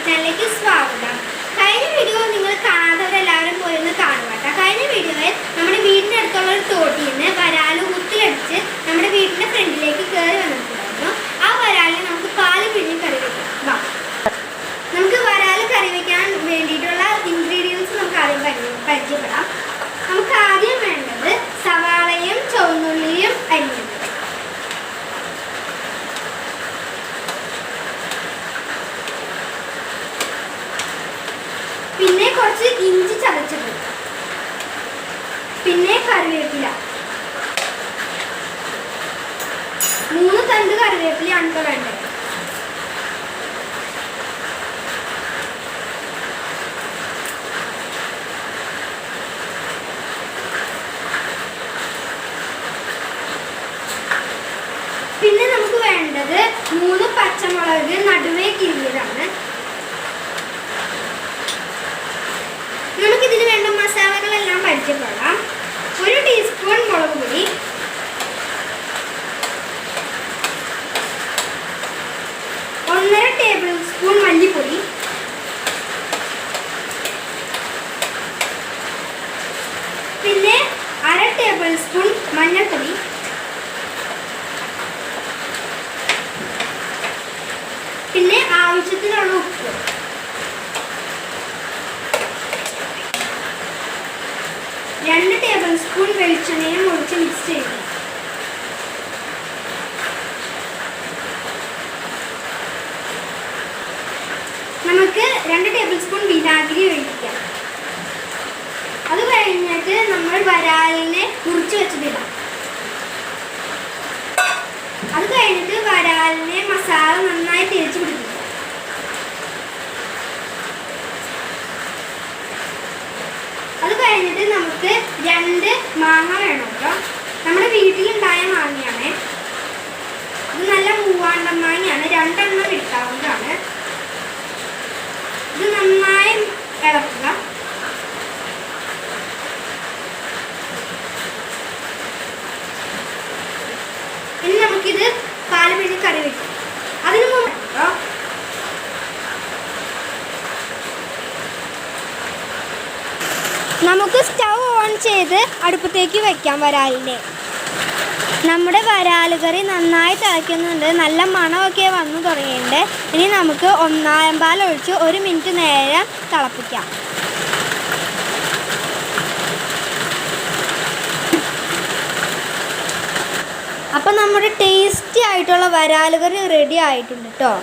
YouTube ചാനലിലേക്ക് സ്വാഗതം. കഴിഞ്ഞ വീഡിയോ നിങ്ങൾ കാണാത്തവരെല്ലാവരും പോയി ഒന്ന് കാണുക കേട്ടോ. കഴിഞ്ഞ വീഡിയോയിൽ നമ്മുടെ വീടിൻ്റെ അടുത്തുള്ള ഒരു തോട്ടിൽ നിന്ന് വരാൽ കുത്തിലടിച്ച് നമ്മുടെ വീടിൻ്റെ ഫ്രണ്ടിലേക്ക് കയറി വന്നിട്ടുണ്ടായിരുന്നു. ആ വരാലിനെ നമുക്ക് പാല് പിഴിഞ്ഞ് കറി വയ്ക്കാം. വാ, നമുക്ക് വരാൽ കറി വയ്ക്കാൻ വേണ്ടിയിട്ടുള്ള ഇൻഗ്രീഡിയൻസ് നമുക്ക് ആദ്യം പരിചയപ്പെടാം. നമുക്ക് ആദ്യം വേണ്ടത് സവാളയും ചുവന്നുള്ളിയും അരിഞ്ഞത്, പിന്നെ കുറച്ച് ഇഞ്ചി ചതച്ചത്, പിന്നെ കറിവേപ്പില, 3 തണ്ട് കറിവേപ്പിലയാണ് ഇപ്പോൾ വേണ്ടത്. പിന്നെ നമുക്ക് വേണ്ടത് 3 പച്ചമുളക് നടുവേ കീറിയതാണ്. നമുക്കിതിന് വേണ്ട മസാലകളെല്ലാം പരിചയപ്പെടാം. 1 ടീസ്പൂൺ മുളക് പൊടി, 1.5 ടേബിൾ സ്പൂൺ മല്ലിപ്പൊടി, പിന്നെ 1/2 ടേബിൾ സ്പൂൺ മഞ്ഞൾപ്പൊടി, പിന്നെ ആവശ്യത്തിനുള്ള ഉപ്പ്. രണ്ട് ടേബിൾ സ്പൂൺ വെളിച്ചെണ്ണയും ഒഴിച്ച് മിക്സ് ചെയ്യുക. നമുക്ക് 2 ടേബിൾ സ്പൂൺ വിനാഗിരി ഒഴിക്കാം. അത് കഴിഞ്ഞിട്ട് നമ്മൾ വരാലിനെ മുറിച്ച് വെച്ചതിടാം. അത് കഴിഞ്ഞിട്ട് വരാലിനെ മസാല നന്നായി തേച്ച് പിടിപ്പിക്കുക. അത് കഴിഞ്ഞിട്ട് നമുക്ക് 2 മാങ്ങ വേണം കേട്ടോ. നമ്മുടെ വീട്ടിലുണ്ടായ മാങ്ങയാണ്. ഇത് നല്ല മൂവാണ്ടൻ മാങ്ങയാണ്. 2 എണ്ണം എടുക്കാവുന്നതാണ്. ഇത് നന്നായി ഇളക്കുക. ഇനി നമുക്കിത് പാല് പിഴിഞ്ഞ് കറി വയ്ക്കാം. അതിന് മുമ്പ് കേട്ടോ നമുക്ക് സ്റ്റൗ ഓൺ ചെയ്ത് അടുപ്പത്തേക്ക് വയ്ക്കാം വരാലിനെ. നമ്മുടെ വരാൽ കറി നന്നായി തിളയ്ക്കുന്നുണ്ട്. നല്ല മണമൊക്കെ വന്നു തുടങ്ങിയിട്ടുണ്ട്. ഇനി നമുക്ക് 1/4 പാൽ ഒഴിച്ച് 1 മിനിറ്റ് നേരം തിളപ്പിക്കാം. അപ്പം നമ്മുടെ ടേസ്റ്റി ആയിട്ടുള്ള വരാൽ കറി റെഡി ആയിട്ടുണ്ട് കേട്ടോ.